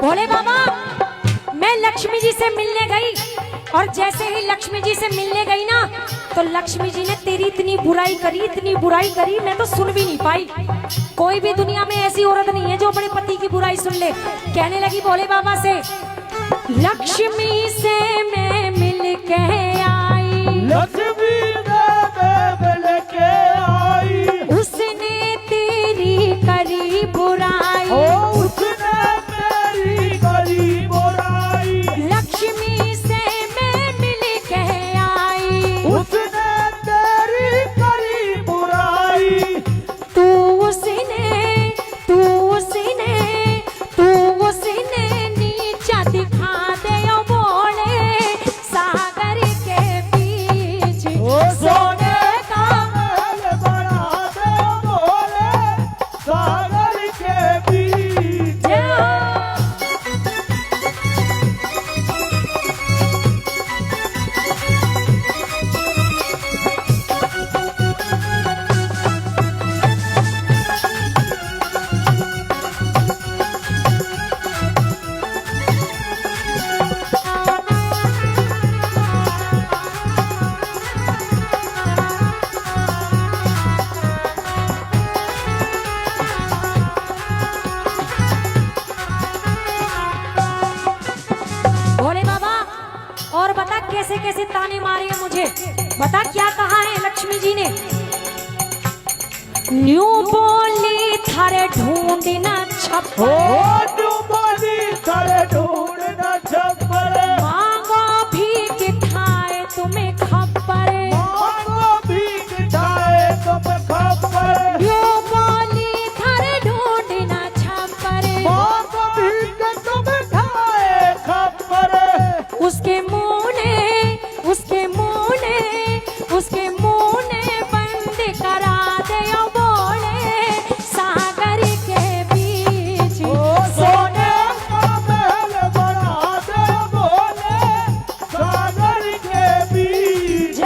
भोले बाबा मैं लक्ष्मी जी से मिलने गई और जैसे ही लक्ष्मी जी से मिलने गई ना तो लक्ष्मी जी ने तेरी इतनी बुराई करी मैं तो सुन भी नहीं पाई। कोई भी दुनिया में ऐसी औरत नहीं है जो अपने पति की बुराई सुन ले। कहने लगी भोले बाबा से, लक्ष्मी से मैं मिल के आई, लक्ष्मी मैं मिल के आई, उसने तेरी करी बुराई, उसने मेरी करी बुराई, लक्ष्मी से मैं मिल के आई, उसने तेरी करी बुराई, तू उसने नीचा दिखा दे ओ बोले सागर के बीच सोने का महल बना दे बोले सागर के बीच। भोले बाबा और बता कैसे कैसे ताने मारे हैं मुझे, बता क्या कहा है लक्ष्मी जी ने। न्यू बोली थारे ढूंढना छप्पर, डूबली थारे ढूंढना छप्पर, मांगो भीख खाए तुम्हें खबर, मांगो भीख खाए तुम खबर, न्यू बोली थारे ढूंढना छप्पर, मांगो भीख तुम खाए खबर, उसके मुंह ने बंद करा दे ओ बोले सागर के बीच सोने का महल बना दे बोले सागर के बीच।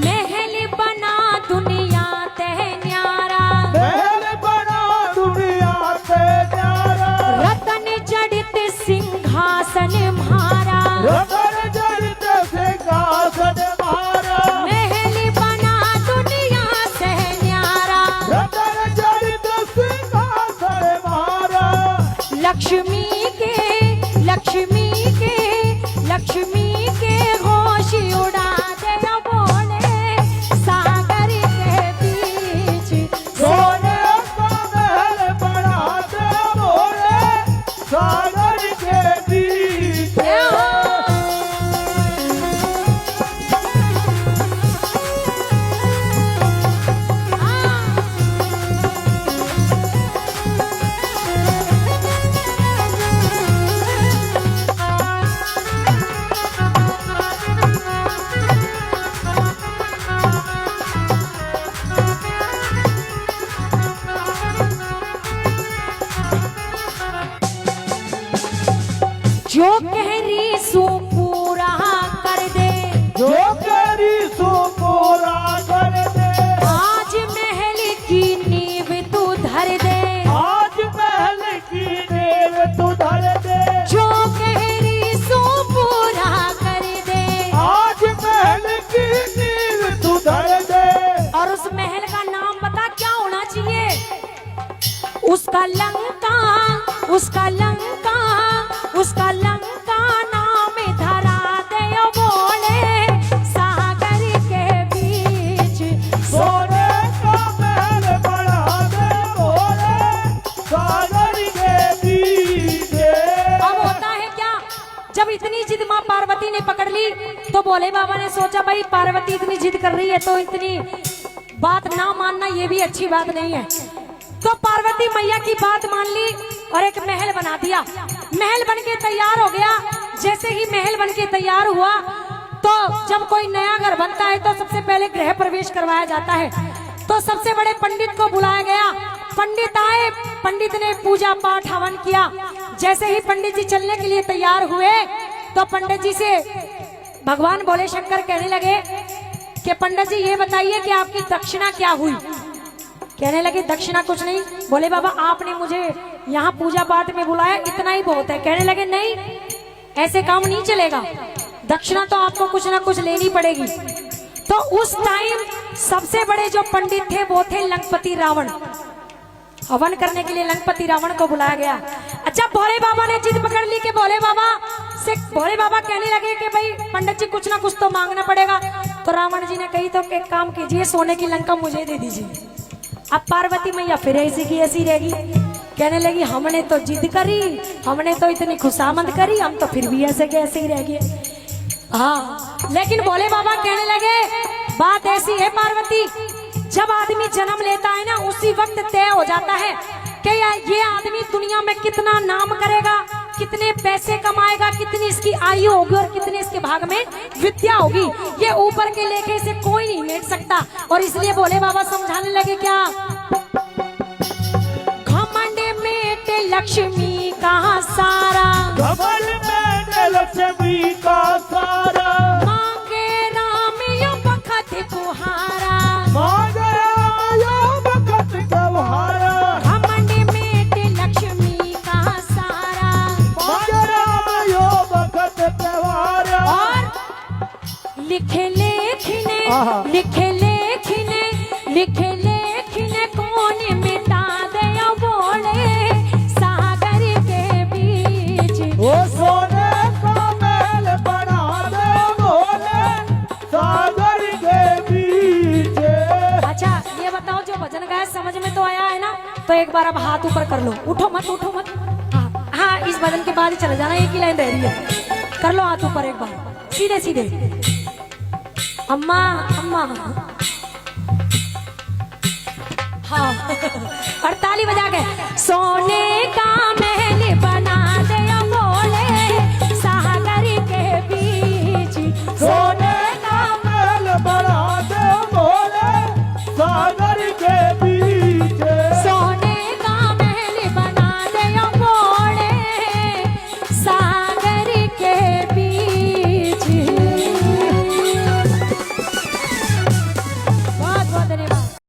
महल बना दुनिया ते न्यारा, महल बना दुनिया से न्यारा, रतन जड़ित सिंहासन म्हारा, रतन जड़ित सिंहासन म्हारा, महल बना दुनिया से न्यारा, रतन जड़ित सिंहासन म्हारा, लक्ष्मी के होश उड़ा दे ओ बोले सागर के बीच सोने का महल बना दे बोले सागर के बीच। जो कह रही सो पूरा कर दे, जो करी सो पूरा कर दे, आज महल की नींव तू धर दे, आज महल की नींव तू धर दे, जो कह रही सो पूरा कर दे, आज महल की नींव तू धर दे, और उस महल का नाम बता क्या होना चाहिए, उसका लंका नाम धरा दे ओ बोले सागर के बीच सोने का महल बना दे बोले सागर के बीच। अब होता है क्या, जब इतनी जिद माँ पार्वती ने पकड़ ली तो भोले बाबा ने सोचा भाई पार्वती इतनी जिद कर रही है तो इतनी बात ना मानना ये भी अच्छी बात नहीं है। तो पार्वती मैया की बात मान ली और एक महल बना दिया। महल बनके तैयार हो गया। जैसे ही महल बनके तैयार हुआ तो जब कोई नया घर बनता है तो सबसे पहले गृह प्रवेश करवाया जाता है। तो सबसे बड़े पंडित को बुलाया गया। पंडित आए, पंडित ने पूजा पाठ हवन किया। जैसे ही पंडित जी चलने के लिए तैयार हुए तो पंडित जी से भगवान भोले शंकर कहने लगे कि पंडित जी ये बताइए कि आपकी दक्षिणा क्या हुई। कहने लगे दक्षिणा कुछ नहीं, बोले बाबा आपने मुझे यहाँ पूजा पाठ में बुलाया, इतना ही बहुत है। कहने लगे नहीं, ऐसे काम नहीं चलेगा, दक्षिणा तो आपको कुछ ना कुछ लेनी पड़ेगी। तो उस टाइम सबसे बड़े जो पंडित थे वो थे लंकपति रावण। हवन करने के लिए लंकपति रावण को बुलाया गया। अच्छा, भोले बाबा ने जिद पकड़ ली कि भोले बाबा कहने लगे कि भाई पंडित जी कुछ ना कुछ तो मांगना पड़ेगा। तो रावण जी ने कही तो एक काम कीजिए, सोने की लंका मुझे दे दीजिए। अब पार्वती मैया फिर ऐसी की ऐसी रहेगी। कहने लगी हमने तो जिद करी, हमने तो इतनी खुशामद करी, हम तो फिर भी ऐसे के ऐसे ही रह गए। हाँ, लेकिन भोले बाबा कहने लगे बात ऐसी है पार्वती, जब आदमी जन्म लेता है ना उसी वक्त तय हो जाता है कि ये आदमी दुनिया में कितना नाम करेगा, कितने पैसे कमाएगा, कितनी इसकी आयु होगी और कितने इसके भाग में विद्या होगी। ये ऊपर के लेखे से कोई नहीं मेट सकता। और इसलिए भोले बाबा समझाने लगे क्या, घमंड में लक्ष्मी का सारा, घमंड में लक्ष्मी का सारा, मांगे राम यो बखत कुहारा, मांगे राम यो बखत कुहारा, घमंड में लक्ष्मी का सारा, मांगे राम यो बखत कुहारा। और लिखे लेखने लिखे लेखने लिखे लेखने कौन मिटा दे बोले सागर के बीच, वो सोने का महल बना दे बोले सागर के बीच। अच्छा ये बताओ, जो भजन गाया समझ में तो आया है ना? तो एक बार अब हाथ ऊपर कर लो, उठो मत उठो मत। हाँ हाँ, इस भजन के बाद ही चले जाना, एक ही लाइन रह रही है। कर लो हाथ ऊपर एक बार, सीधे सीधे। अम्मा अम्मा, हाँ और ताली बजा के, सोने का